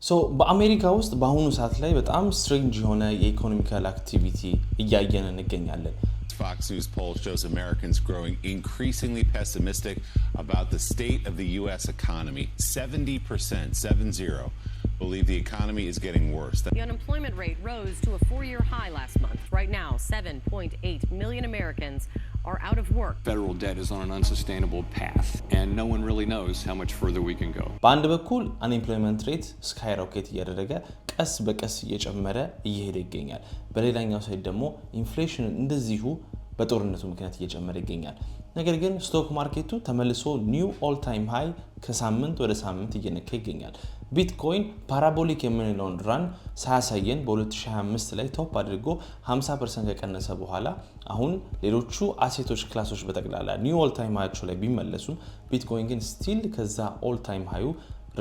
ሶ በአሜሪካ ውስጥ በአሁኑ ሰዓት ላይ በጣም ስትሬንጅ የሆነ የኢኮኖሚካል አክቲቪቲ እያየን እንገኛለን። Fox News poll shows Americans growing increasingly pessimistic about the state of the U.S. economy. 70%, 70, believe the economy is getting worse. The unemployment rate rose to a 4-year high last month. Right now, 7.8 million Americans are out of work. Federal debt is on an unsustainable path, and no one really knows how much further we can go. በአንድ በኩል unemployment rate ስካይሮኬት እያደረገ ቀስ በቀስ እየጨመረ እየሄደ ይገኛል። በሌላኛው ሳይድ ደግሞ ኢንፍሌሽን እንደዚሁ በጦርነቱ ምክንያት እየጨመረ ይገኛል። ነገር ግን ስቶክ ማርኬቱ ተመልሶ ኒው ኦል ታይም ሃይ ከሳምንት ወደ ሳምንት እየነካ ይገኛል። ቢትኮይን ፓራቦሊክ የምንለውን ራን ሳያሳየን በ2025 ላይ ቶፕ አድርጎ 50% ከቀነሰ በኋላ አሁን ሌሎቹ አሴቶች ክላሶች በጠቅላላ ኒው ኦል ታይም ሃያቸው ላይ ቢመለሱም ቢትኮይን ግን ስቲል ከዛ ኦል ታይም ሃዩ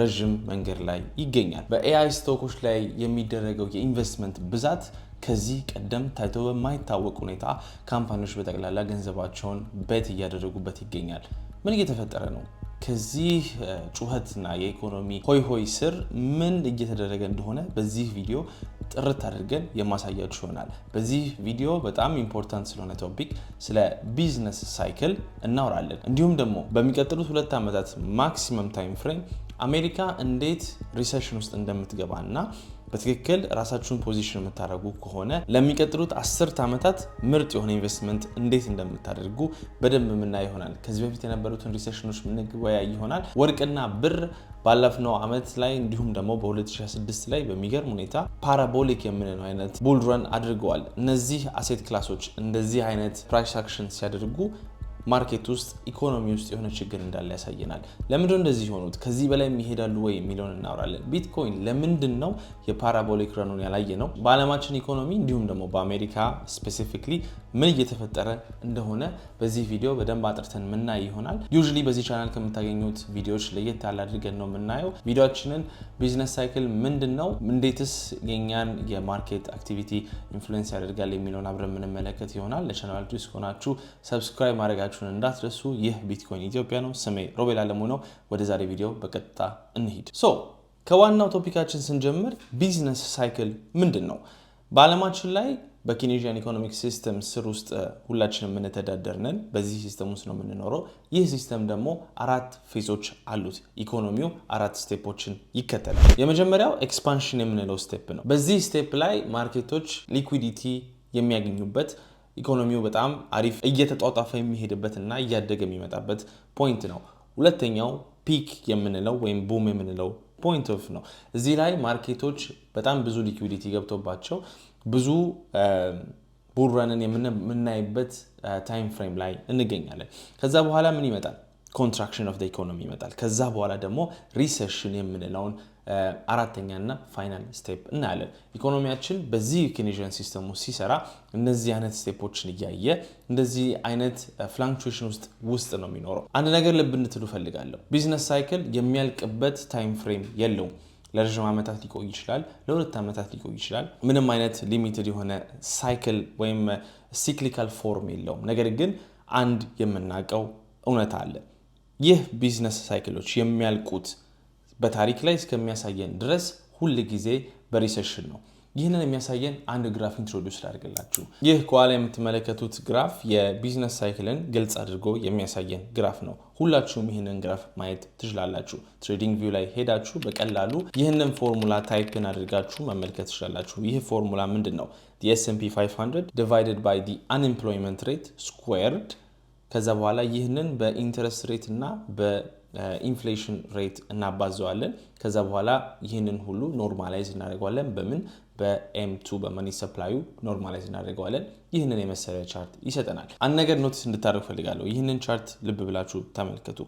ረጅም መንገድ ላይ ይገኛል። በኤአይ ስቶኮች ላይ የሚደረገው የኢንቨስትመንት ብዛት ከዚህ ቀደም ታይቶ በማይታወቅ ሁኔታ ካምፓኒዎች በጠቅላላ ገንዘባቸውን በት እያደረጉበት ይገኛል። ምን እየተፈጠረ ነው? ከዚህ ጩኸትና የኢኮኖሚ ሆይ ሆይ ስር ምን እየተደረገ እንደሆነ በዚህ ቪዲዮ ጥርት አድርገን የማሳያችሁ ይሆናል። በዚህ ቪዲዮ በጣም ኢምፖርታንት ስለሆነ ቶፒክ ስለ ቢዝነስ ሳይክል እናወራለን። እንዲሁም ደግሞ በሚቀጥሉት 2 ዓመታት ማክሲመም ታይም ፍሬም አሜሪካ እንዴት ሪሴሽን ውስጥ እንደምትገባና በትክክል ራሳችሁን ፖዚሽን የምታደርጉ ከሆነ ለሚቀጥሉት 10 ዓመታት ምርጥ የሆነ ኢንቨስትመንት እንዴት እንደምታደርጉ በደንብ የምናይ ይሆናል። ከዚህ በፊት የነበሩትን ሪሴሽኖች የምንወያይ ይሆናል። ወርቅና ብር ባለፈው ዓመት ላይ እንዲሁም ደግሞ በ2026 ላይ በሚገርም ሁኔታ ፓራቦሊክ የምንለው አይነት ቡል ረን አድርገዋል። እነዚህ አሴት ክላሶች እንደዚህ አይነት ፕራይስ አክሽን ሲያደርጉ ማርኬት ውስጥ ኢኮኖሚ ውስጥ የሆነ ችግር እንዳለ ያሳየናል። ለምንድነው እንደዚህ ሆኑት? ከዚህ በላይ ይሄዳሉ ወይ የሚለውን እናወራለን። ቢትኮይን ለምንድነው የፓራቦሊክ ረኑን ያላየ ነው? በዓለማችን ኢኮኖሚ እንዲሁም ደግሞ በአሜሪካ ስፔሲፊክሊ ምን እየተፈጠረ እንደሆነ በዚህ ቪዲዮ በደንብ አጥርተን ምናይ ይሆናል። ዩዥሊ በዚህ ቻናል ከምታገኙት ቪዲዮዎች ለየት ያለ አድርገን ነው የምናየው። ቪዲዮአችንን ቢዝነስ ሳይክል ምንድነው፣ እንዴትስ የኛን የማርኬት አክቲቪቲ ኢንፍሉዌንስ ያደርጋል የሚለውን አብረን የምንመለከት ይሆናል። ለቻናሉ አዲስ ከሆናችሁ ሰብስክራይብ ማድረጋችሁን እንዳትረሱ። ይህ ቢትኮይን ኢትዮጵያ ነው። ስሜ ሮቤል አለሙ ነው። ወደ ዛሬ ቪዲዮ በቀጥታ እንሂድ። ከዋናው ቶፒካችን ስንጀምር ቢዝነስ ሳይክል ምንድነው? በዓለማችን ላይ በኬኔዥያን ኢኮኖሚክ ሲስተም ስር ውስጥ ሁላችንም የምንተዳደር ነን። በዚህ ሲስተም ውስጥ ነው የምንኖረው። ይህ ሲስተም ደግሞ 4 ፌዞች አሉት። ኢኮኖሚው 4 ስቴፖችን ይከተላል። የመጀመሪያው ኤክስፓንሽን የምንለው ስቴፕ ነው። በዚህ ስቴፕ ላይ ማርኬቶች ሊኩዊዲቲ የሚያገኙበት ኢኮኖሚው በጣም አሪፍ እየተጧጧፈ የሚሄድበትና እያደገ የሚመጣበት ፖይንት ነው። ሁለተኛው ፒክ የምንለው ወይም ቡም የምንለው ፖይንት ኦፍ ነው። እዚህ ላይ ማርኬቶች በጣም ብዙ ሊኩዊዲቲ ገብቶባቸው ብዙ ቡል ረንን የምናይበት ታይም ፍሬም ላይ እንገኛለን። ከዛ በኋላ ምን ይመጣል? ኮንትራክሽን ኦፍ ዘ ኢኮኖሚ ይመጣል። ከዛ በኋላ ደግሞ ሪሴሽን የምንለውን አራተኛና ፋይናል ስቴፕ እናያለን። ኢኮኖሚያችን በዚህ ኬኔዥያን ሲስተም ውስጥ ሲሰራ እነዚህ አይነት ስቴፖችን እያየ እንደዚህ አይነት ፍላክቹዌሽን ውስጥ ነው የሚኖረው። አንድ ነገር ልብ እንድትሉ ፈልጋለሁ። ቢዝነስ ሳይክል የሚያልቅበት ታይም ፍሬም የለውም። ለረጅም ዓመታት ሊቆይ ይችላል፣ ለ2 ዓመታት ሊቆይ ይችላል። ምንም አይነት ሊሚትድ የሆነ ሳይክል ወይም ሲክሊካል ፎርም የለውም። ነገር ግን አንድ የምናውቀው እውነታ አለ። ይህ ቢዝነስ ሳይክሎች የሚያልቁት በታሪክ ላይ እስከሚያሳየን ድረስ ሁል ጊዜ በሪሴሽን ነው። ይህንን የሚያሳየን አንድ ግራፍ ኢንትሮዲዩስ ላድርግላችሁ። ይህ ከኋላ የምትመለከቱት ግራፍ የቢዝነስ ሳይክልን ግልጽ አድርጎ የሚያሳየን ግራፍ ነው። ሁላችሁም ይህንን ግራፍ ማየት ትችላላችሁ። ትሬዲንግ ቪው ላይ ሄዳችሁ በቀላሉ ይህንን ፎርሙላ ታይፕን አድርጋችሁ መመልከት ትችላላችሁ። ይህ ፎርሙላ ምንድን ነው? S&P 500 divided by the unemployment rate squared። ከዛ በኋላ ይህንን በኢንተረስት ሬት እና በኢንፍሌሽን ሬት እናባዘዋለን። ከዛ በኋላ ይህንን ሁሉ ኖርማላይዝ እናደርገዋለን። በምን? በM2 በመኒ ሰፕላዩ ኖርማላይዝ እናደርገዋለን። ይህንን የመሰለ ቻርት ይሰጠናል። አንድ ነገር ኖቲስ እንድታደርጉ ፈልጋለሁ። ይህንን ቻርት ልብ ብላችሁ ተመልከቱ።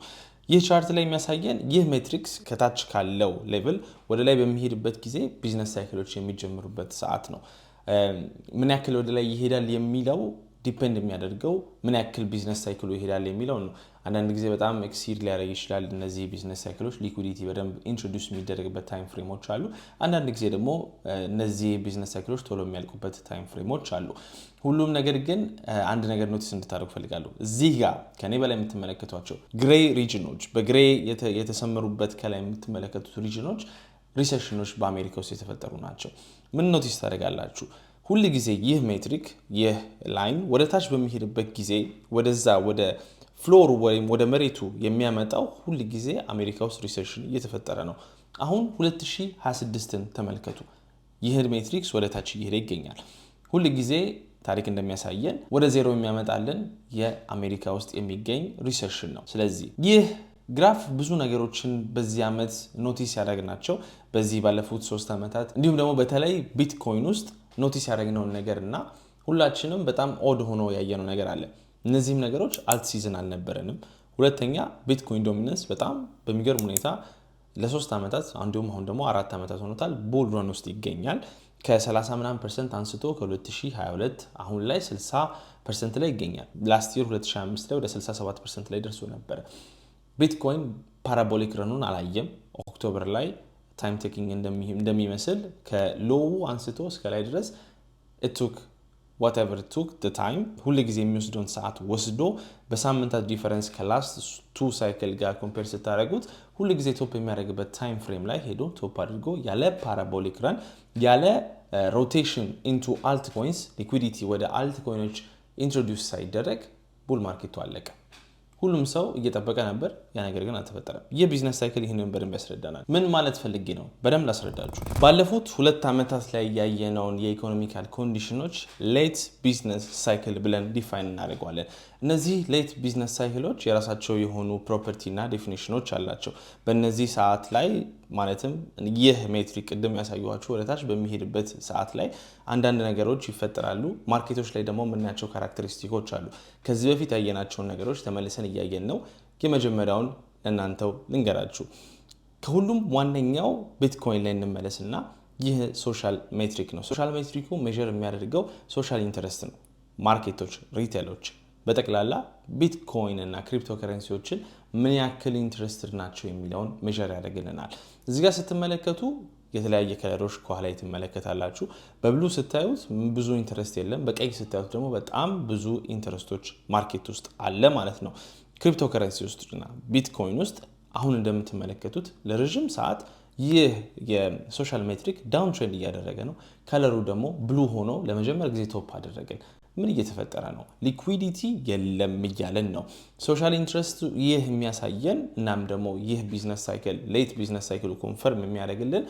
ይህ ቻርት ላይ የሚያሳየን ይህ ሜትሪክስ ከታች ካለው ሌቭል ወደ ላይ በሚሄድበት ጊዜ ቢዝነስ ሳይክሎች የሚጀምሩበት ሰዓት ነው። ምን ያክል ወደ ላይ ይሄዳል የሚለው ዲፔንድ የሚያደርገው ምን ያክል ቢዝነስ ሳይክሉ ይሄዳል የሚለው ነው። አንዳንድ ጊዜ በጣም ኤክሲድ ሊያደርግ ይችላል። እነዚህ ቢዝነስ ሳይክሎች ሊኩዊዲቲ በደንብ ኢንትሮዲዩስ የሚደረግበት ታይም ፍሬሞች አሉ። አንዳንድ ጊዜ ደግሞ እነዚህ ቢዝነስ ሳይክሎች ቶሎ የሚያልቁበት ታይም ፍሬሞች አሉ። ሁሉም ነገር ግን አንድ ነገር ኖቲስ እንድታደርጉ ፈልጋለሁ። እዚህ ጋር ከኔ በላይ የምትመለከቷቸው ግሬይ ሪጅኖች፣ በግሬይ የተሰመሩበት ከላይ የምትመለከቱት ሪጅኖች ሪሴሽኖች በአሜሪካ ውስጥ የተፈጠሩ ናቸው። ምን ኖቲስ ታደርጋላችሁ? ሁሉ ጊዜ ይህ ሜትሪክ ይህ ላይን ወደ ታች በሚሄድበት ጊዜ ወደዛ ወደ ፍሎር ወይም ወደ መሬቱ የሚያመጣው ሁሉ ጊዜ አሜሪካ ውስጥ ሪሴሽን እየተፈጠረ ነው። አሁን 2026ን ተመልከቱ። ይህ ሜትሪክስ ወደ ታች እየሄደ ይገኛል። ሁሉ ጊዜ ታሪክ እንደሚያሳየን ወደ ዜሮ የሚያመጣልን የአሜሪካ ውስጥ የሚገኝ ሪሴሽን ነው። ስለዚህ ይህ ግራፍ ብዙ ነገሮችን በዚህ ዓመት ኖቲስ ያደረግናቸው በዚህ ባለፉት 3 ዓመታት እንዲሁም ደግሞ በተለይ ቢትኮይን ውስጥ ኖቲስ ያደረግነውን ነገርና ሁላችንም በጣም ኦድ ሆኖ ያየነው ነገር አለ። እነዚህም ነገሮች አልት ሲዝን አልነበረንም። ሁለተኛ ቢትኮይን ዶሚናንስ በጣም በሚገርም ሁኔታ ለ3 ዓመታት እንዲሁም አሁን ደግሞ 4 ዓመታት ሆኖታል ቡል ረን ውስጥ ይገኛል። ከ30% አንስቶ ከ2022 አሁን ላይ 60% ላይ ይገኛል። ላስት ይር 2025 ላይ ወደ 67% ላይ ደርሶ ነበር። ቢትኮይን ፓራቦሊክ ረኑን አላየም። ኦክቶበር ላይ ታይም ቴኪንግ እንደሚመስል ከሎው አንስቶ እስከ ላይ ድረስ it took whatever it took the time ሁሉ ጊዜ የሚወስደውን ሰዓት ወስዶ በሳምንታት ዲፈረንስ ከላስት 2 ሳይክል ጋር ኮምፔር ስታደርጉት ሁሉ ጊዜ ቶፕ የሚያደርግበት ታይም ፍሬም ላይ ሄዶ ቶፕ አድርጎ ያለ ፓራቦሊክ ረን ያለ ሮቴሽን ኢንቱ አልት ኮይንስ ሊኩዊዲቲ ወደ አልት ኮይኖች ኢንትሮዲዩስ ሳይደረግ ቡል ማርኬቱ አለቀ። ሁሉም ሰው እየጠበቀ ነበር። ያ ነገር ግን አልተፈጠረም። የቢዝነስ ሳይክል ይህንን በደንብ ያስረዳናል። ምን ማለት ፈልጌ ነው? በደንብ ላስረዳችሁ። ባለፉት 2 ዓመታት ላይ ያየነውን የኢኮኖሚካል ኮንዲሽኖች ሌት ቢዝነስ ሳይክል ብለን ዲፋይን እናደርገዋለን። እነዚህ ሌት ቢዝነስ ሳይክሎች የራሳቸው የሆኑ ፕሮፐርቲ እና ዴፊኒሽኖች አላቸው። በእነዚህ ሰዓት ላይ ማለትም ይህ ሜትሪክ ቅድም ያሳየኋችሁ ወደታች በሚሄድበት ሰዓት ላይ አንዳንድ ነገሮች ይፈጠራሉ። ማርኬቶች ላይ ደግሞ የምናያቸው ካራክተሪስቲኮች አሉ። ከዚህ በፊት ያየናቸውን ነገሮች ተመልሰን እያየን ነው። የመጀመሪያውን ለእናንተው ልንገራችሁ። ከሁሉም ዋነኛው ቢትኮይን ላይ እንመለስና ይህ ሶሻል ሜትሪክ ነው። ሶሻል ሜትሪኩ ሜዥር የሚያደርገው ሶሻል ኢንተረስት ነው። ማርኬቶች፣ ሪቴሎች በጠቅላላ ቢትኮይን እና ክሪፕቶ ከረንሲዎችን ምን ያክል ኢንትረስትድ ናቸው የሚለውን ሜዥር ያደርግልናል። እዚህ ጋር ስትመለከቱ የተለያየ ከለሮች ከኋላ ትመለከታላችሁ። በብሉ ስታዩት ብዙ ኢንትረስት የለም። በቀይ ስታዩት ደግሞ በጣም ብዙ ኢንትረስቶች ማርኬት ውስጥ አለ ማለት ነው። ክሪፕቶ ከረንሲ ውስጥና ቢትኮይን ውስጥ አሁን እንደምትመለከቱት ለረጅም ሰዓት ይህ የሶሻል ሜትሪክ ዳውን ትሬንድ እያደረገ ነው። ከለሩ ደግሞ ብሉ ሆኖ ለመጀመሪያ ጊዜ ቶፕ አደረገን። ምን እየተፈጠረ ነው? ሊኩዊዲቲ የለም እያለን ነው። ሶሻል ኢንትረስት ይህ የሚያሳየን እናም ደግሞ ይህ ቢዝነስ ሳይክል ሌት ቢዝነስ ሳይክሉ ኮንፈርም የሚያደርግልን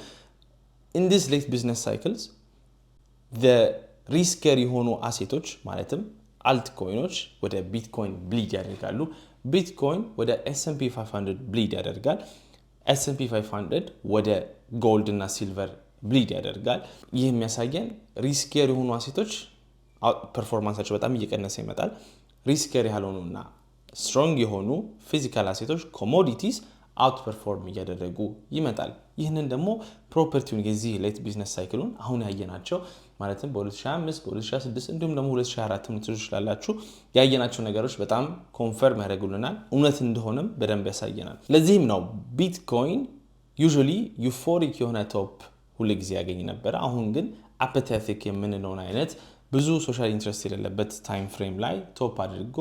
in this late business cycles the riskier የሆኑ አሴቶች ማለትም አልት ኮይኖች ወደ ቢትኮይን ብሊድ ያደርጋሉ። ቢትኮይን ወደ S&P 500 ብሊድ ያደርጋል። S&P 500 ወደ ጎልድ እና ሲልቨር ብሊድ ያደርጋል። ይህ የሚያሳየን ሪስኪየር የሆኑ አሴቶች ፐርፎርማንሳቸው በጣም እየቀነሰ ይመጣል። ሪስኪየር ያልሆኑና ስትሮንግ የሆኑ ፊዚካል አሴቶች ኮሞዲቲስ አውት ፐርፎርም እያደረጉ ይመጣል። ይህንን ደግሞ ፕሮፐርቲውን የዚህ ሌት ቢዝነስ ሳይክሉን አሁን ያየናቸው ማለትም በ2025 በ2026 እንዲሁም ደግሞ 2024 ምትሮች ላላችሁ ያየናቸው ነገሮች በጣም ኮንፈርም ያደርጉልናል። እውነት እንደሆነም በደንብ ያሳየናል። ለዚህም ነው ቢትኮይን ዩዥዋሊ ዩፎሪክ የሆነ ቶፕ ሁሉ ጊዜ ያገኝ ነበር። አሁን ግን አፐታቲክ የምንለውን አይነት ብዙ ሶሻል ኢንትረስት የሌለበት ታይም ፍሬም ላይ ቶፕ አድርጎ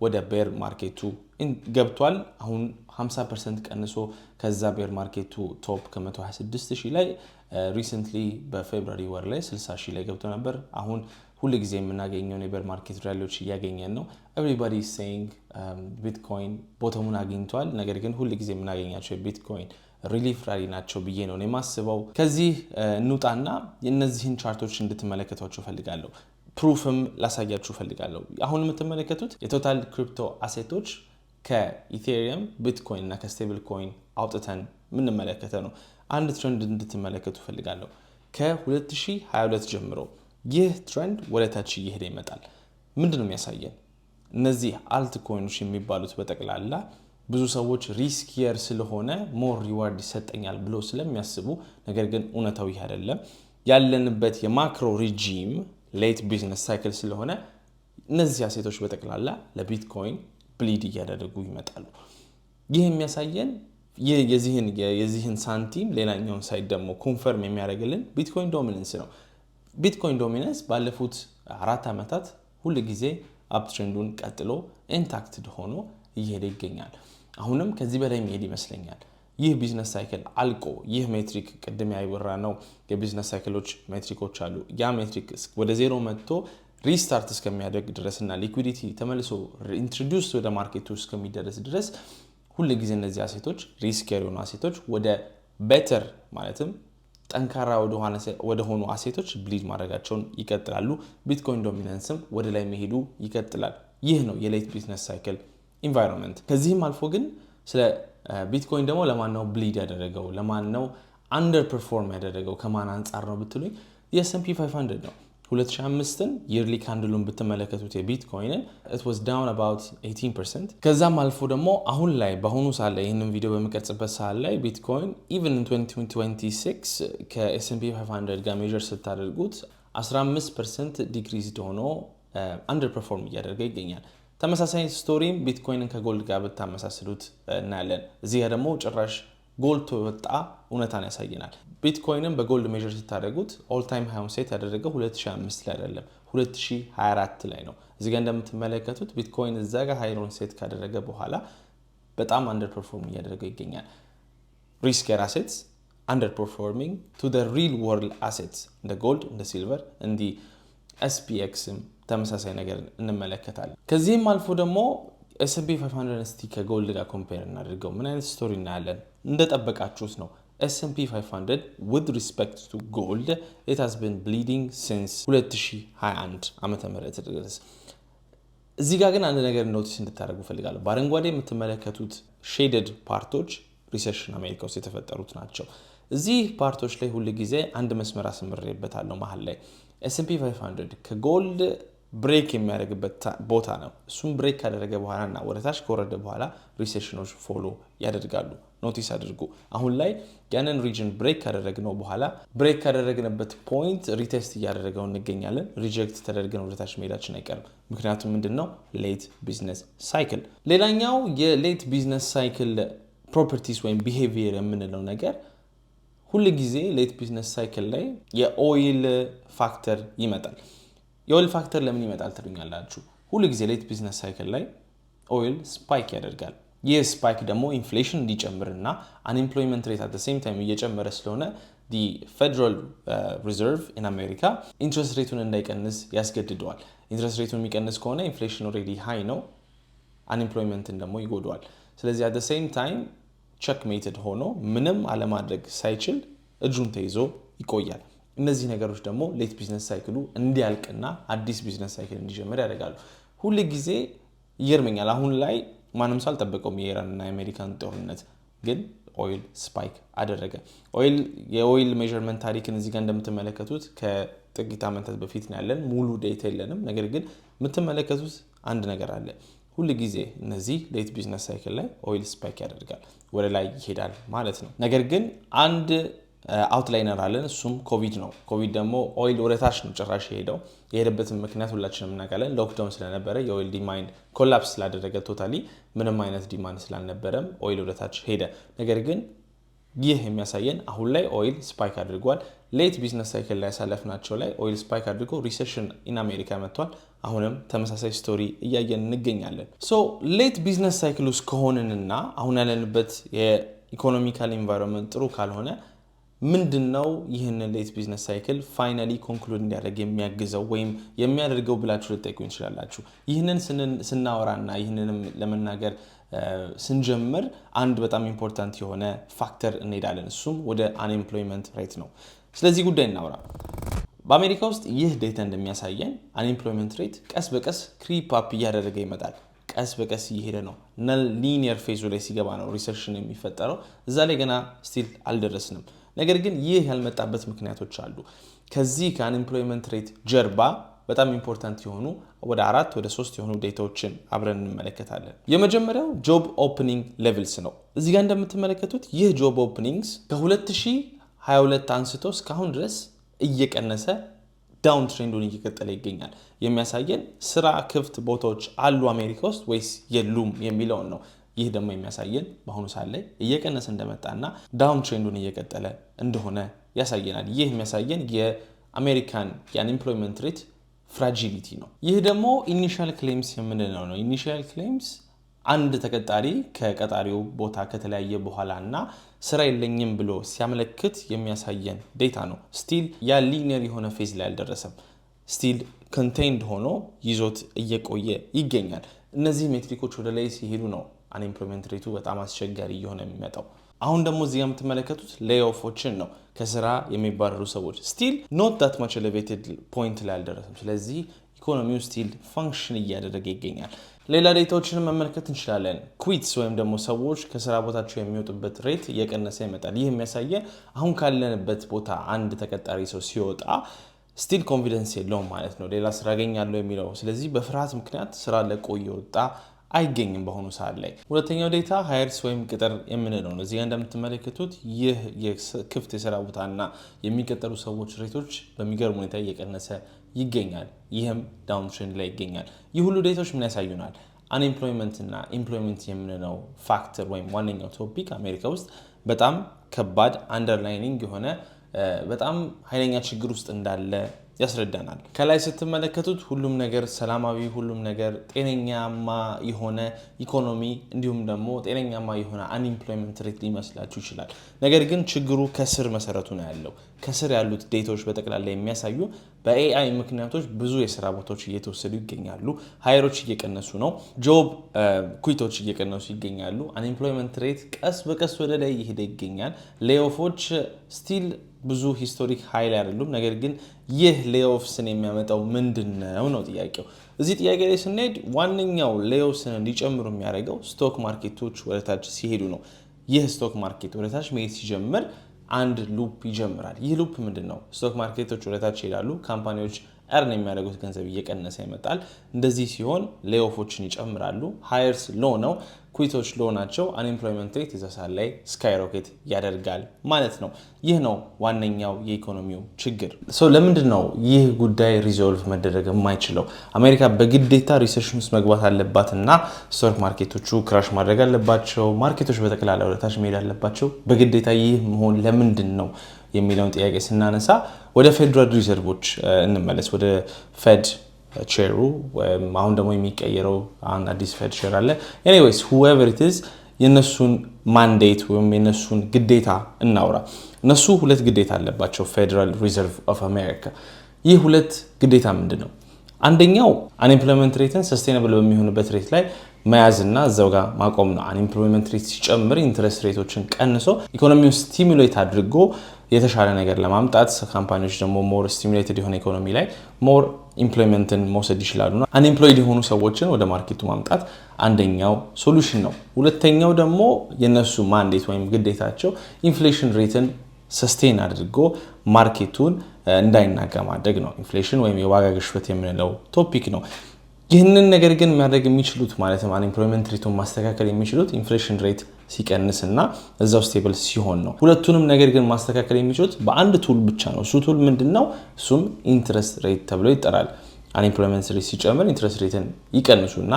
ወደ ቤር ማርኬቱ ገብቷል። አሁን 50% ቀንሶ ከዛ ቤር ማርኬቱ ቶፕ ከ126,000 ላይ ሪሰንትሊ በፌብሩዋሪ ወር ላይ 60,000 ላይ ገብቶ ነበር። አሁን ሁሉ ጊዜ የምናገኘውን የቤር ማርኬት ራሊዎች እያገኘን ነው። ኤቭሪባዲ ኢዝ ሴይንግ ቢትኮይን ቦተሙን አግኝቷል። ነገር ግን ሁሉ ጊዜ የምናገኛቸው የቢትኮይን ሪሊፍ ራሊ ናቸው ብዬ ነው የማስበው። ከዚህ እንውጣና የእነዚህን ቻርቶች እንድትመለከቷቸው ፈልጋለሁ። ፕሩፍም ላሳያችሁ ፈልጋለሁ። አሁን የምትመለከቱት የቶታል ክሪፕቶ አሴቶች ከኢቴሪየም ቢትኮይን እና ከስቴብል ኮይን አውጥተን የምንመለከተ ነው። አንድ ትሬንድ እንድትመለከቱ ፈልጋለሁ። ከ2022 ጀምሮ ይህ ትሬንድ ወደ ታች እየሄደ ይመጣል። ምንድነው የሚያሳየን? እነዚህ አልት ኮይኖች የሚባሉት በጠቅላላ ብዙ ሰዎች ሪስኪየር ስለሆነ ሞር ሪዋርድ ይሰጠኛል ብሎ ስለሚያስቡ፣ ነገር ግን እውነታው ይህ አይደለም። ያለንበት የማክሮ ሪጂም ሌት ቢዝነስ ሳይክል ስለሆነ እነዚህ አሴቶች በጠቅላላ ለቢትኮይን ብሊድ እያደረጉ ይመጣሉ። ይህ የሚያሳየን የዚህን ሳንቲም ሌላኛውን ሳይድ ደግሞ ኮንፈርም የሚያደርግልን ቢትኮይን ዶሚናንስ ነው። ቢትኮይን ዶሚናንስ ባለፉት 4 ዓመታት ሁሉ ጊዜ አፕትሬንዱን ቀጥሎ ኢንታክትድ ሆኖ እየሄደ ይገኛል። አሁንም ከዚህ በላይ መሄድ ይመስለኛል። ይህ ቢዝነስ ሳይክል አልቆ ይህ ሜትሪክ ቅድም ያወራ ነው የቢዝነስ ሳይክሎች ሜትሪኮች አሉ ያ ሜትሪክ ወደ ዜሮ መጥቶ ሪስታርት እስከሚያደርግ ድረስና ሊኩዊዲቲ ተመልሶ ኢንትሮዲዩስ ወደ ማርኬቱ እስከሚደርስ ድረስ ሁሉ ጊዜ እነዚህ አሴቶች ሪስክ የሆኑ አሴቶች ወደ ቤተር ማለትም ጠንካራ ወደ ሆኑ አሴቶች ብሊድ ማድረጋቸውን ይቀጥላሉ ቢትኮይን ዶሚናንስም ወደ ላይ መሄዱ ይቀጥላል ይህ ነው የሌት ቢዝነስ ሳይክል ኢንቫይሮንመንት ከዚህም አልፎ ግን ስለ ቢትኮይን ደግሞ ለማን ነው ብሊድ ያደረገው ለማን ነው አንደር ፐርፎርም ያደረገው ከማን አንፃር ነው ብትሉኝ የኤስ&ፒ 500 ነው 2005ን yearly candleን ብትመለከቱት የቢትኮይንን it was down about 18% ከዛም አልፎ ደግሞ አሁን ላይ በአሁኑ ሰዓት ላይ ይህንን ቪዲዮ በመቀርጽበት ሰዓት ላይ ቢትኮይን even in 2026 ከኤስ&ፒ 500 ጋር ሜጀር ስታደርጉት 15% ዲክሪዝድ ሆኖ አንደር ፐርፎርም እያደረገ ይገኛል ተመሳሳይ ስቶሪም ቢትኮይንን ከጎልድ ጋር ብታመሳስሉት እናያለን እዚህ ጋር ደግሞ ጭራሽ ጎልድ ወጣ እውነታን ያሳየናል ቢትኮይንን በጎልድ ሜጀር ስታደርጉት ኦል ታይም ሃይውን ሴት ያደረገው 2005 ላይ አይደለም 2024 ላይ ነው እዚህ ጋር እንደምትመለከቱት ቢትኮይን እዛ ጋር ሃይውን ሴት ካደረገ በኋላ በጣም አንደር ፐርፎርም እያደረገ ይገኛል ሪስከር አሴትስ አንደር ፐርፎርሚንግ ቱ ዘ ሪል ወርልድ አሴትስ እንደ ጎልድ እንደ ሲልቨር እንዲ SPXም ተመሳሳይ ነገር እንመለከታለን ከዚህም አልፎ ደግሞ S&P 500 እስቲ ከጎልድ ጋር ኮምፔር እናድርገው ምን አይነት ስቶሪ እናያለን እንደጠበቃችሁት ነው S&P 500 with respect to gold it has been bleeding since 2021 ዓመተ ምህረት ድረስ እዚህ ጋር ግን አንድ ነገር ኖቲስ እንድታደርጉ ፈልጋለሁ በአረንጓዴ የምትመለከቱት ሼደድ ፓርቶች ሪሴሽን አሜሪካ ውስጥ የተፈጠሩት ናቸው እዚህ ፓርቶች ላይ ሁሉ ጊዜ አንድ መስመር አስምሬበታለሁ መሃል ላይ S&P 500 ከጎልድ ብሬክ የሚያደርግበት ቦታ ነው እሱም ብሬክ ካደረገ በኋላና ወደታች ከወረደ በኋላ ሪሴሽኖች ፎሎ ያደርጋሉ ኖቲስ አድርጉ አሁን ላይ ያንን ሪጅን ብሬክ ካደረግነው በኋላ ብሬክ ካደረግንበት ፖይንት ሪቴስት እያደረገው እንገኛለን ሪጀክት ተደርገን ወደታች መሄዳችን አይቀርም ምክንያቱም ምንድነው ሌት ቢዝነስ ሳይክል ሌላኛው የሌት ቢዝነስ ሳይክል ፕሮፐርቲስ ወይም ቢሄቪየር የምንለው ነገር ሁሉ ጊዜ ሌት ቢዝነስ ሳይክል ላይ የኦይል ፋክተር ይመጣል የኦይል ፋክተር ለምን ይመጣል ትሉኛላችሁ ሁሉ ጊዜ ሌት ቢዝነስ ሳይክል ላይ ኦይል ስፓይክ ያደርጋል ይህ ስፓይክ ደግሞ ኢንፍሌሽን እንዲጨምርና አንኤምፕሎይመንት ሬት አት ዘ ሴም ታይም እየጨመረ ስለሆነ the Federal Reserve in America ኢንትረስት ሬቱን እንዳይቀንስ ያስገድደዋል ኢንትረስት ሬቱን የሚቀንስ ከሆነ ኢንፍሌሽን ኦልሬዲ ሃይ ነው አንኤምፕሎይመንትን ደግሞ ይጎዳዋል ስለዚህ at the same time checkmated ሆኖ ምንም አለማድረግ ሳይችል እጁን ተይዞ ይቆያል እነዚህ ነገሮች ደግሞ ሌት ቢዝነስ ሳይክሉ እንዲያልቅና አዲስ ቢዝነስ ሳይክል እንዲጀምር ያደርጋሉ ሁሉ ጊዜ ይገርመኛል አሁን ላይ ማንም ሰው አልጠበቀውም የኢራንና የአሜሪካን ጦርነት ግን ኦይል ስፓይክ አደረገ የኦይል ሜዠርመንት ታሪክን እዚህ ጋር እንደምትመለከቱት ከጥቂት ዓመታት በፊት ነው ያለን ሙሉ ዴታ የለንም ነገር ግን የምትመለከቱት አንድ ነገር አለ ሁሉ ጊዜ እነዚህ ሌት ቢዝነስ ሳይክል ላይ ኦይል ስፓይክ ያደርጋል ወደ ላይ ይሄዳል ማለት ነው ነገር ግን አንድ አውትላይነር አለን እሱም ኮቪድ ነው ኮቪድ ደግሞ ኦይል ወደታች ነው ጭራሽ የሄደበትን ምክንያት ሁላችንም እናውቃለን ሎክዳውን ስለነበረ የኦይል ዲማንድ ኮላፕስ ስላደረገ ቶታሊ ምንም አይነት ዲማንድ ስላልነበረም ኦይል ወደታች ሄደ ነገር ግን ይህ የሚያሳየን አሁን ላይ ኦይል ስፓይክ አድርጓል ሌት ቢዝነስ ሳይክል ላይ ያሳለፍናቸው ላይ ኦይል ስፓይክ አድርጎ ሪሴሽን ኢን አሜሪካ መጥቷል አሁንም ተመሳሳይ ስቶሪ እያየን እንገኛለን ሶ ሌት ቢዝነስ ሳይክል ውስጥ ከሆንንና አሁን ያለንበት የኢኮኖሚካል ኢንቫይሮንመንት ጥሩ ካልሆነ ምንድነው ይህንን ሌት ቢዝነስ ሳይክል ፋይናሊ ኮንክሉድ እንዲያደርግ የሚያግዘው ወይም የሚያደርገው ብላችሁ ልትጠይቁኝ ትችላላችሁ ይህንን ስናወራና ይህንንም ለመናገር ስንጀምር አንድ በጣም ኢምፖርታንት የሆነ ፋክተር እንሄዳለን እሱም ወደ አንኤምፕሎይመንት ሬት ነው ስለዚህ ጉዳይ እናወራ በአሜሪካ ውስጥ ይህ ዴታ እንደሚያሳየን አንኤምፕሎይመንት ሬት ቀስ በቀስ ክሪፕ አፕ እያደረገ ይመጣል ቀስ በቀስ እየሄደ ነው ሊኒየር ፌዙ ላይ ሲገባ ነው ሪሴሽን የሚፈጠረው እዛ ላይ ገና ስቲል አልደረስንም ነገር ግን ይህ ያልመጣበት ምክንያቶች አሉ ከዚህ ከአንኤምፕሎይመንት ሬት ጀርባ በጣም ኢምፖርታንት የሆኑ ወደ 4 ወደ 3 የሆኑ ዴታዎችን አብረን እንመለከታለን የመጀመሪያው ጆብ ኦፕኒንግ ሌቭልስ ነው እዚህ ጋር እንደምትመለከቱት ይህ ጆብ ኦፕኒንግስ ከ2022 አንስቶ እስካሁን ድረስ እየቀነሰ ዳውን ትሬንዱን እየቀጠለ ይገኛል የሚያሳየን ስራ ክፍት ቦታዎች አሉ አሜሪካ ውስጥ ወይስ የሉም የሚለውን ነው ይህ ደግሞ የሚያሳየን በአሁኑ ሰዓት ላይ እየቀነሰ እንደመጣና ዳውን ትሬንዱን እየቀጠለ እንደሆነ ያሳየናል ይህ የሚያሳየን የአሜሪካን የአንኤምፕሎይመንት ሬት ፍራጂሊቲ ነው ይህ ደግሞ ኢኒሺያል ክሌምስ የምንለው ነው ኢኒሺያል ክሌምስ አንድ ተቀጣሪ ከቀጣሪው ቦታ ከተለያየ በኋላና ስራ የለኝም ብሎ ሲያመለክት የሚያሳየን ዴታ ነው። ስቲል ያ ሊኒየር የሆነ ፌዝ ላይ አልደረሰም። ስቲል ኮንቴይንድ ሆኖ ይዞት እየቆየ ይገኛል። እነዚህ ሜትሪኮች ወደ ላይ ሲሄዱ ነው አንኤምፕሎይመንት ሬቱ በጣም አስቸጋሪ እየሆነ የሚመጣው። አሁን ደግሞ እዚህ የምትመለከቱት ሌይኦፎችን ነው፣ ከስራ የሚባረሩ ሰዎች ስቲል ኖት ዳት ማች ኤሌቬትድ ፖይንት ላይ አልደረሰም። ስለዚህ ኢኮኖሚው ስቲል ፋንክሽን እያደረገ ይገኛል። ሌላ ዴታዎችን መመልከት እንችላለን። ኩዊትስ ወይም ደግሞ ሰዎች ከስራ ቦታቸው የሚወጡበት ሬት እየቀነሰ ይመጣል። ይህ የሚያሳየን አሁን ካለንበት ቦታ አንድ ተቀጣሪ ሰው ሲወጣ ስቲል ኮንፊደንስ የለውም ማለት ነው፣ ሌላ ስራ አገኛለሁ የሚለው። ስለዚህ በፍርሃት ምክንያት ስራ ለቆ እየወጣ አይገኝም በሆኑ ሰዓት ላይ። ሁለተኛው ዴታ ሃየርስ ወይም ቅጥር የምንለው ነው። እዚህ ጋር እንደምትመለከቱት ይህ የክፍት የስራ ቦታና የሚቀጠሩ ሰዎች ሬቶች በሚገርም ሁኔታ እየቀነሰ ይገኛል። ይህም ዳውን ትሬንድ ላይ ይገኛል። ይህ ሁሉ ዴታዎች ምን ያሳዩናል? አንኤምፕሎይመንት እና ኤምፕሎይመንት የምንለው ፋክተር ወይም ዋነኛው ቶፒክ አሜሪካ ውስጥ በጣም ከባድ አንደርላይኒንግ የሆነ በጣም ኃይለኛ ችግር ውስጥ እንዳለ ያስረዳናል። ከላይ ስትመለከቱት ሁሉም ነገር ሰላማዊ፣ ሁሉም ነገር ጤነኛማ የሆነ ኢኮኖሚ እንዲሁም ደግሞ ጤነኛማ የሆነ አንኤምፕሎይመንት ሬት ሊመስላችሁ ይችላል። ነገር ግን ችግሩ ከስር መሰረቱ ነው ያለው። ከስር ያሉት ዴታዎች በጠቅላላ የሚያሳዩ በኤአይ ምክንያቶች ብዙ የስራ ቦታዎች እየተወሰዱ ይገኛሉ። ሃየሮች እየቀነሱ ነው። ጆብ ኩዊቶች እየቀነሱ ይገኛሉ። አንኤምፕሎይመንት ሬት ቀስ በቀስ ወደ ላይ እየሄደ ይገኛል። ሌይኦፎች ስቲል ብዙ ሂስቶሪክ ሃይል አይደሉም። ነገር ግን ይህ ሌይኦፍስን የሚያመጣው ምንድነው ነው ጥያቄው። እዚህ ጥያቄ ላይ ስንሄድ ዋነኛው ሌይኦፍስን እንዲጨምሩ የሚያደርገው ስቶክ ማርኬቶች ወደታች ሲሄዱ ነው። ይህ ስቶክ ማርኬት ወደታች መሄድ ሲጀምር አንድ ሉፕ ይጀምራል። ይህ ሉፕ ምንድነው? ስቶክ ማርኬቶች ወደታች ይሄዳሉ፣ ካምፓኒዎች እርን የሚያደርጉት ገንዘብ እየቀነሰ ይመጣል። እንደዚህ ሲሆን ሌይኦፎችን ይጨምራሉ። ሃየርስ ሎ ነው፣ ኩዊቶች ሎ ናቸው። አንኤምፕሎይመንት ሬት እዛ ሰዓት ላይ ስካይሮኬት ያደርጋል ማለት ነው። ይህ ነው ዋነኛው የኢኮኖሚው ችግር። ለምንድን ነው ይህ ጉዳይ ሪዞልቭ መደረግ የማይችለው? አሜሪካ በግዴታ ሪሴሽን ውስጥ መግባት አለባት እና ስቶክ ማርኬቶቹ ክራሽ ማድረግ አለባቸው፣ ማርኬቶች በጠቅላላ ወደታች መሄድ አለባቸው በግዴታ? ይህ መሆን ለምንድን ነው የሚለውን ጥያቄ ስናነሳ ወደ ፌደራል ሪዘርቮች እንመለስ። ወደ ፌድ ቼሩ አሁን ደግሞ የሚቀየረው አዲስ ፌድ ቼር አለ። ኤኒዌይስ whoever it is የነሱን ማንዴት ወይም የነሱን ግዴታ እናውራ። እነሱ ሁለት ግዴታ አለባቸው ፌደራል ሪዘርቭ ኦፍ አሜሪካ። ይህ ሁለት ግዴታ ምንድን ነው? አንደኛው አንኤምፕሎይመንት ሬትን ሰስቴናብል በሚሆንበት ሬት ላይ መያዝና እዛው ጋር ማቆም ነው። አንኤምፕሎይመንት ሬት ሲጨምር ኢንትረስት ሬቶችን ቀንሶ ኢኮኖሚውን ስቲሙሌት አድርጎ የተሻለ ነገር ለማምጣት ካምፓኒዎች ደግሞ ሞር ስቲሙሌትድ የሆነ ኢኮኖሚ ላይ ሞር ኢምፕሎይመንትን መውሰድ ይችላሉና አንኤምፕሎይድ የሆኑ ሰዎችን ወደ ማርኬቱ ማምጣት አንደኛው ሶሉሽን ነው። ሁለተኛው ደግሞ የነሱ ማንዴት ወይም ግዴታቸው ኢንፍሌሽን ሬትን ሰስቴን አድርጎ ማርኬቱን እንዳይናጋ ማድረግ ነው። ኢንፍሌሽን ወይም የዋጋ ግሽበት የምንለው ቶፒክ ነው። ይህንን ነገር ግን ማድረግ የሚችሉት ማለትም አንኤምፕሎይመንት ሬቱን ማስተካከል የሚችሉት ኢንፍሌሽን ሬት ሲቀንስና እዛው ስቴብል ሲሆን ነው። ሁለቱንም ነገር ግን ማስተካከል የሚችሉት በአንድ ቱል ብቻ ነው። እሱ ቱል ምንድነው? እሱም ኢንትረስት ሬት ተብሎ ይጠራል። አንኤምፕሎይመንት ሬት ሲጨምር ኢንትረስት ሬትን ይቀንሱና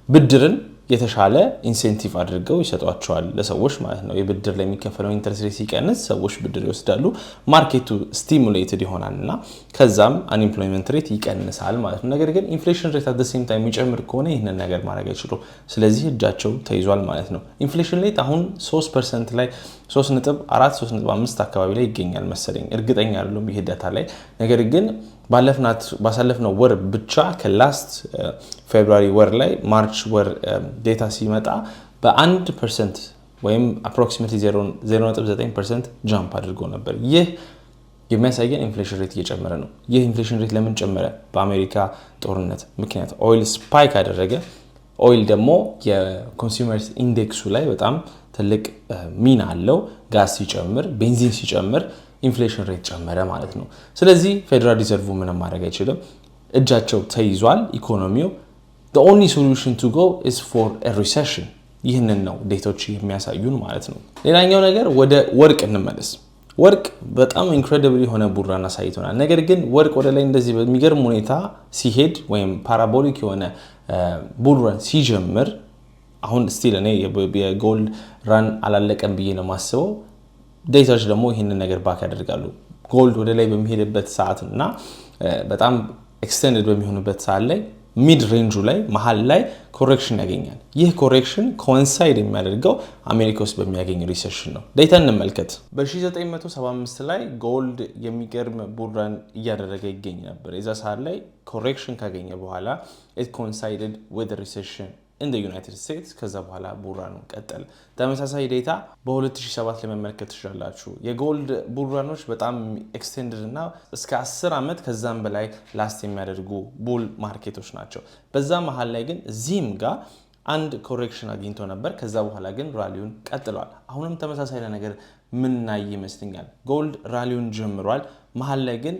ብድርን የተሻለ ኢንሴንቲቭ አድርገው ይሰጧቸዋል ለሰዎች ማለት ነው። የብድር ላይ የሚከፈለው ኢንትረስት ሬት ሲቀንስ ሰዎች ብድር ይወስዳሉ፣ ማርኬቱ ስቲሙሌትድ ይሆናልና ከዛም አንኤምፕሎይመንት ሬት ይቀንሳል ማለት ነው። ነገር ግን ኢንፍሌሽን ሬት አት ዘ ሴም ታይም የሚጨምር ከሆነ ይህንን ነገር ማድረግ አይችሉም። ስለዚህ እጃቸው ተይዟል ማለት ነው። ኢንፍሌሽን ሬት አሁን 3% ላይ 3.4 3.5 አካባቢ ላይ ይገኛል መሰለኝ፣ እርግጠኛ አይደለሁም ይሄ ዳታ ላይ። ነገር ግን ባሳለፍነው ወር ብቻ ከላስት ፌብሩዋሪ ወር ላይ ማርች ወር ዴታ ሲመጣ በ1% ወይም approximately 0.9% ጃምፕ አድርጎ ነበር። ይህ የሚያሳየን ኢንፍሌሽን ሬት እየጨመረ ነው። ይህ ኢንፍሌሽን ሬት ለምን ጨመረ? በአሜሪካ ጦርነት ምክንያት ኦይል ስፓይክ አደረገ። ኦይል ደግሞ የኮንሱመርስ ኢንዴክሱ ላይ በጣም ትልቅ ሚና አለው። ጋዝ ሲጨምር፣ ቤንዚን ሲጨምር ኢንፍሌሽን ሬት ጨመረ ማለት ነው። ስለዚህ ፌደራል ሪዘርቭ ምንም ማድረግ አይችልም፣ እጃቸው ተይዟል ኢኮኖሚው። the only solution to go is for a recession። ይህንን ነው ዴታዎች የሚያሳዩን ማለት ነው። ሌላኛው ነገር ወደ ወርቅ እንመለስ። ወርቅ በጣም ኢንክሬዲብል የሆነ ቡራን አሳይቶናል። ነገር ግን ወርቅ ወደ ላይ እንደዚህ በሚገርም ሁኔታ ሲሄድ ወይም ፓራቦሊክ የሆነ ቡራን ሲጀምር፣ አሁን ስቲል እኔ የጎልድ ራን አላለቀም ብዬ ነው ማስበው። ዴታዎች ደግሞ ይህንን ነገር ባክ ያደርጋሉ። ጎልድ ወደ ላይ በሚሄድበት ሰዓት እና በጣም ኤክስቴንድድ በሚሆንበት ሰዓት ላይ ሚድ ሬንጁ ላይ መሀል ላይ ኮሬክሽን ያገኛል። ይህ ኮሬክሽን ኮንሳይድ የሚያደርገው አሜሪካ ውስጥ በሚያገኝ ሪሴሽን ነው። ዴታ እንመልከት። በ1975 ላይ ጎልድ የሚገርም ቡራን እያደረገ ይገኝ ነበር። የዛ ሰዓት ላይ ኮሬክሽን ካገኘ በኋላ it coincided with the recession in the United States። ከዛ በኋላ ቡራኑ ቀጠለ። ተመሳሳይ ዴታ በ2007 ላይ መመልከት ትችላላችሁ። የጎልድ ቡራኖች በጣም ኤክስቴንድድ እና እስከ 10 ዓመት ከዛም በላይ ላስት የሚያደርጉ ቡል ማርኬቶች ናቸው። በዛ መሃል ላይ ግን እዚህም ጋር አንድ ኮሬክሽን አግኝቶ ነበር። ከዛ በኋላ ግን ራሊውን ቀጥሏል። አሁንም ተመሳሳይ ነገር ምናይ ይመስለኛል። ጎልድ ራሊውን ጀምሯል። መሃል ላይ ግን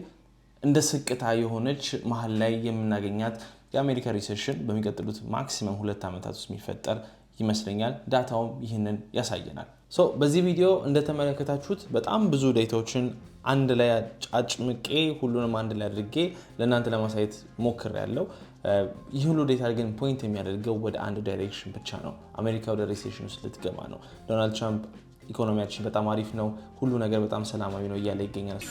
እንደ ስቅታ የሆነች መሃል ላይ የምናገኛት የአሜሪካ ሪሴሽን በሚቀጥሉት ማክሲመም 2 ዓመታት ውስጥ የሚፈጠር ይመስለኛል። ዳታውም ይህንን ያሳየናል። በዚህ ቪዲዮ እንደተመለከታችሁት በጣም ብዙ ዴታዎችን አንድ ላይ አጭምቄ ሁሉንም አንድ ላይ አድርጌ ለእናንተ ለማሳየት ሞክሬያለሁ። ይህ ሁሉ ዴታ ግን ፖይንት የሚያደርገው ወደ አንድ ዳይሬክሽን ብቻ ነው። አሜሪካ ወደ ሪሴሽን ውስጥ ልትገባ ነው። ዶናልድ ትራምፕ ኢኮኖሚያችን በጣም አሪፍ ነው፣ ሁሉ ነገር በጣም ሰላማዊ ነው እያለ ይገኛል።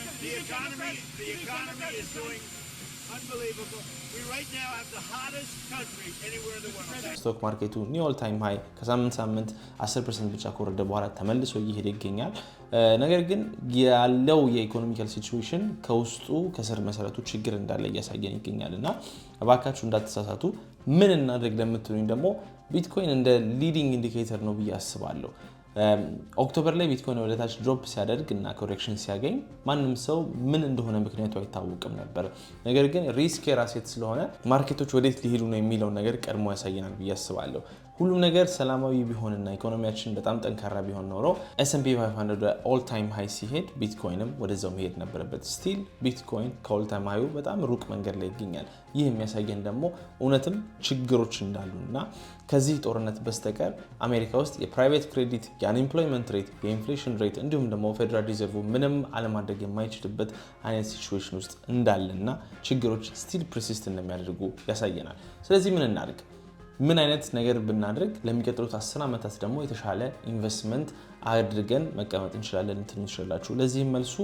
ስቶክ ማርኬቱ ኒው ኦል ታይም ሃይ ከሳምንት ሳምንት 10% ብቻ ከወረደ በኋላ ተመልሶ እየሄደ ይገኛል። ነገር ግን ያለው የኢኮኖሚካል ሲቹዌሽን ከውስጡ ከስር መሰረቱ ችግር እንዳለ እያሳየን ይገኛል እና እባካችሁ እንዳትሳሳቱ። ምን እናድርግ ለምትሉኝ ደግሞ ቢትኮይን እንደ ሊዲንግ ኢንዲኬተር ነው ብዬ አስባለሁ። ኦክቶበር ላይ ቢትኮይን ወደ ታች ድሮፕ ሲያደርግ እና ኮሬክሽን ሲያገኝ ማንም ሰው ምን እንደሆነ ምክንያቱ አይታወቅም ነበር። ነገር ግን ሪስክ የራሴት ስለሆነ ማርኬቶች ወዴት ሊሄዱ ነው የሚለውን ነገር ቀድሞ ያሳየናል ብዬ አስባለሁ። ሁሉም ነገር ሰላማዊ ቢሆንና ኢኮኖሚያችን በጣም ጠንካራ ቢሆን ኖሮ S&P 500 ኦል ታይም ሃይ ሲሄድ ቢትኮይንም ወደዛው መሄድ ነበረበት። ስቲል ቢትኮይን ከኦል ታይም ሃዩ በጣም ሩቅ መንገድ ላይ ይገኛል። ይህ የሚያሳየን ደግሞ እውነትም ችግሮች እንዳሉና ከዚህ ጦርነት በስተቀር አሜሪካ ውስጥ የፕራይቬት ክሬዲት፣ የአንኤምፕሎይመንት ሬት፣ የኢንፍሌሽን ሬት እንዲሁም ደግሞ ፌደራል ሪዘርቭ ምንም አለማድረግ የማይችልበት አይነት ሲቹዌሽን ውስጥ እንዳለና ችግሮች ስቲል ፕሪሲስት እንደሚያደርጉ ያሳየናል። ስለዚህ ምን እናድርግ? ምን አይነት ነገር ብናደርግ ለሚቀጥሉት 10 ዓመታት ደግሞ የተሻለ ኢንቨስትመንት አድርገን መቀመጥ እንችላለን ትንሽላችሁ? ለዚህም መልሱ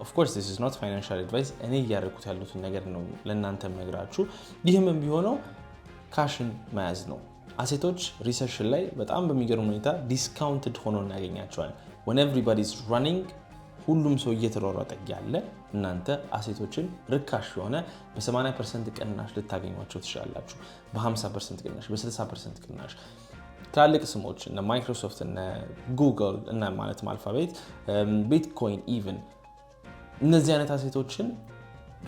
of course this is not financial advice። እኔ እያደረኩት ያሉትን ነገር ነው ለእናንተ መግራችሁ። ይህም ቢሆነው ካሽን መያዝ ነው። አሴቶች ሪሴሽን ላይ በጣም በሚገርም ሁኔታ ዲስካውንትድ ሆኖ እናገኛቸዋለን። when everybody is running ሁሉም ሰው እየተሯሯጠ ያለ እናንተ አሴቶችን ርካሽ የሆነ በ80% ቅናሽ ልታገኟቸው ትችላላችሁ። በ50% ቅናሽ፣ በ60% ቅናሽ ትላልቅ ስሞች እነ ማይክሮሶፍት እነ ጉግል እና ማለትም አልፋቤት፣ ቢትኮይን ኢቭን እነዚህ አይነት አሴቶችን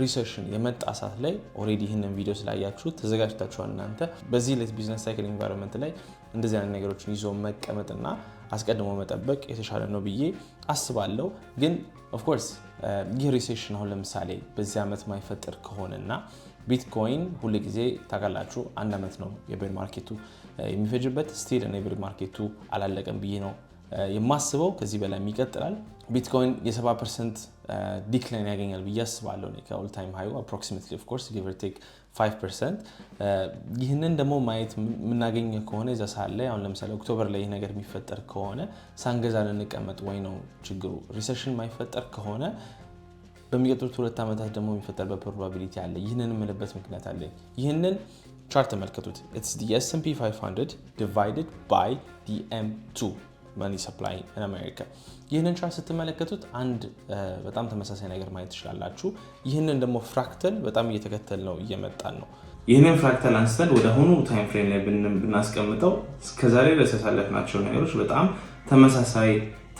ሪሴሽን የመጣ ሰዓት ላይ ኦሬዲ ይህንን ቪዲዮ ስላያችሁ ተዘጋጅታችኋል። እናንተ በዚህ ሌት ቢዝነስ ሳይክል ኢንቫይሮንመንት ላይ እንደዚህ አይነት ነገሮችን ይዞ መቀመጥና አስቀድሞ መጠበቅ የተሻለ ነው ብዬ አስባለሁ። ግን ኦፍ ኮርስ ይህ ሪሴሽን አሁን ለምሳሌ በዚህ ዓመት ማይፈጠር ከሆነና ቢትኮይን ሁሉ ጊዜ ታውቃላችሁ 1 ዓመት ነው የቤር ማርኬቱ የሚፈጅበት። ስቲል እኔ ቤር ማርኬቱ አላለቀም ብዬ ነው የማስበው። ከዚህ በላይ ይቀጥላል። ቢትኮይን የ70% ዲክላይን ያገኛል ብዬ አስባለሁ ከኦል ታይም ሃዩ approximately of course give or take 5%። ይህንን ደግሞ ማየት የምናገኝ ከሆነ እዛ ሰዓት ላይ አሁን ለምሳሌ ኦክቶበር ላይ ይህ ነገር የሚፈጠር ከሆነ ሳንገዛ ልንቀመጥ ወይ ነው ችግሩ። ሪሴሽን ማይፈጠር ከሆነ በሚቀጥሉት 2 ዓመታት ደግሞ የሚፈጠርበት ፕሮባቢሊቲ አለ። ይህንን የምልበት ምክንያት አለ። ይህንን ቻርት ተመልከቱት። it's the S&P 500 divided by the M2 money supply in America። ይህንን ቻርት ስትመለከቱት አንድ በጣም ተመሳሳይ ነገር ማየት ትችላላችሁ። ይህንን ደግሞ ፍራክተል በጣም እየተከተል ነው እየመጣን ነው። ይህንን ፍራክተል አንስተን ወደ ሆኑ ታይም ፍሬም ላይ ብናስቀምጠው እስከዛሬ ድረስ ያሳለፍናቸው ነገሮች በጣም ተመሳሳይ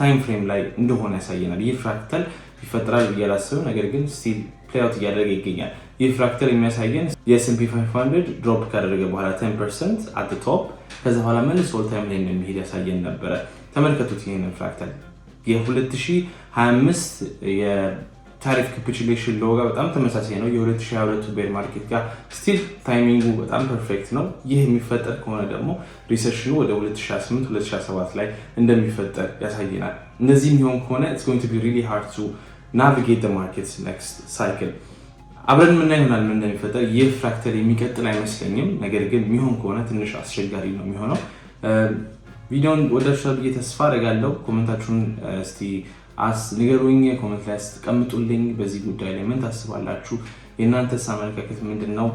ታይም ፍሬም ላይ እንደሆነ ያሳየናል። ይህ ፍራክተል ይፈጠራል ብዬ አላስብም፣ ነገር ግን ስቲል ፕሌይ አውት እያደረገ ይገኛል። ይህ ፍራክተል የሚያሳየን የS&P 500 ድሮፕ ካደረገ በኋላ 10% አት ቶፕ ከዛ በኋላ መልሶ ኦል ታይም ላይ እንደሚሄድ ያሳየን ነበረ። ተመልከቱት ይህንን ፍራክተል የ2025 የታሪፍ ካፒቹሌሽን ሎው ጋር በጣም ተመሳሳይ ነው። የ2022 ቤር ማርኬት ጋር ስቲል ታይሚንጉ በጣም ፐርፌክት ነው። ይህ የሚፈጠር ከሆነ ደግሞ ሪሴሽኑ ወደ 2028 2027 ላይ እንደሚፈጠር ያሳየናል። እንደዚህ የሚሆን ከሆነ it's going to be really hard to navigate the markets next cycle። አብረን ምን ይሆናል ምን እንደሚፈጠር። ይህ ፍራክተል የሚቀጥል አይመስለኝም፣ ነገር ግን የሚሆን ከሆነ ትንሽ አስቸጋሪ ነው የሚሆነው። ቪዲዮን ወዳችኋል ብዬ ተስፋ አደርጋለሁ። ኮሜንታችሁን እስቲ ንገሩኝ፣ ኮሜንት ላይ አስቀምጡልኝ። በዚህ ጉዳይ ላይ ምን ታስባላችሁ? የእናንተስ አመለካከት ምንድነው?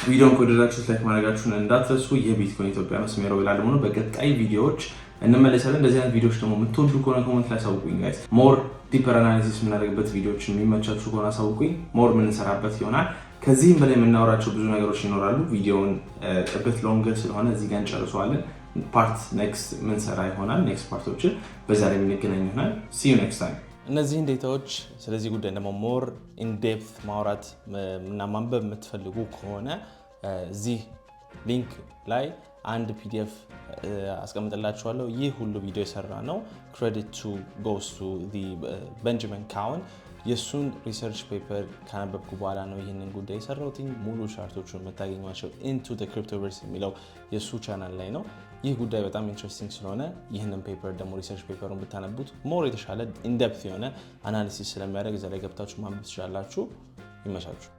ቪዲዮን ከወደዳችሁት ላይክ ማድረጋችሁን እንዳትረሱ። የቢትኮይን ኢትዮጵያ ነው። ስሜ ሮቤል አለሙ ነው። በቀጣይ ቪዲዮዎች እንመለሳለን። እንደዚህ አይነት ቪዲዮዎች ደግሞ የምትወዱ ከሆነ ኮሜንት ላይ አሳውቁኝ ጋይስ። ሞር ዲፐር አናሊሲስ የምናደርግበት ቪዲዮዎች የሚመቻችሁ ከሆነ አሳውቁኝ። ሞር የምንሰራበት ይሆናል። ከዚህም በላይ የምናወራቸው ብዙ ነገሮች ይኖራሉ። ቪዲዮውን ጥብት ሎንገር ስለሆነ እዚህ ጋር እንጨርሰዋለን። ፓርት ኔክስት ምንሰራ ይሆናል። ኔክስት ፓርቶችን በዛሬ የምንገናኝ ይሆናል። ሲ ዩ ኔክስት ታይም። እነዚህን ዴታዎች ስለዚህ ጉዳይ ደግሞ ሞር ኢንዴፕት ማውራት እና ማንበብ የምትፈልጉ ከሆነ እዚህ ሊንክ ላይ አንድ ፒዲኤፍ አስቀምጥላችኋለሁ። ይህ ሁሉ ቪዲዮ የሰራ ነው ክሬዲት ቱ ጎስ ቱ ቤንጃሚን ካውን። የእሱን ሪሰርች ፔፐር ካነበብኩ በኋላ ነው ይህንን ጉዳይ የሰራሁት። ሙሉ ቻርቶቹን የምታገኟቸው ኢንቱ ክሪፕቶቨርስ የሚለው የእሱ ቻናል ላይ ነው። ይህ ጉዳይ በጣም ኢንትረስቲንግ ስለሆነ ይህንን ፔፐር ደግሞ ሪሰርች ፔፐሩን ብታነቡት ሞር የተሻለ ኢንደፕት የሆነ አናሊሲስ ስለሚያደርግ እዛ ላይ ገብታችሁ ማንበብ ትችላላችሁ። ይመቻችሁ።